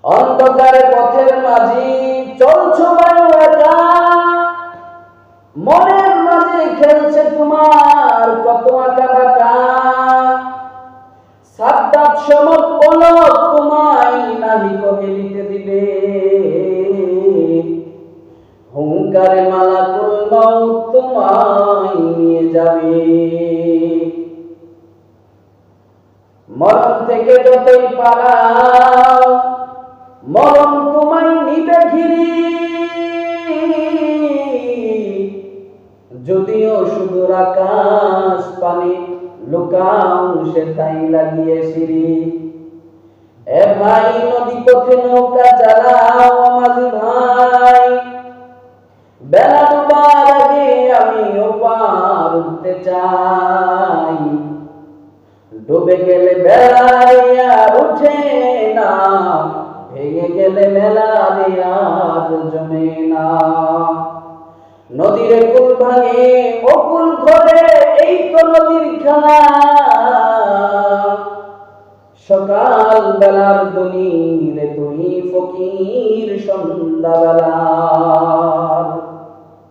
অন্ধকারে পথের মাঝি চলছো বায়ু একা, মনের মাঝে খেলছে তোমার কত আঁকা বাঁকা। সাদ্দাত সমক পলক তোমায় নাহি কহিলিতে দিবে, হুঙ্কারে মালাকুল মউত তোমায় নিয়ে যাবে। মরণ থেকে যতই পালাও মরণ তোমায় নিবে ঘিরি, যদিও সুদূর আকাশ পানে লুকাও সে তাই লাগিয়ে সিঁড়ি। এ ভাই নদী পথে নৌকা চালাও মাঝি ভাই, বেলা ডুবার আগে আমি ওপার উঠতে চাই। ডুবে গেলে বেলায় আর উঠে না, ভেঙে গেলে মেলারে আর জমে না। নদীর কুল ভাঙে ও কুল ঘরে, এই তো নদীর খেলা। সকাল বেলার দনির তুই ফকির সন্ধ্যা বেলা।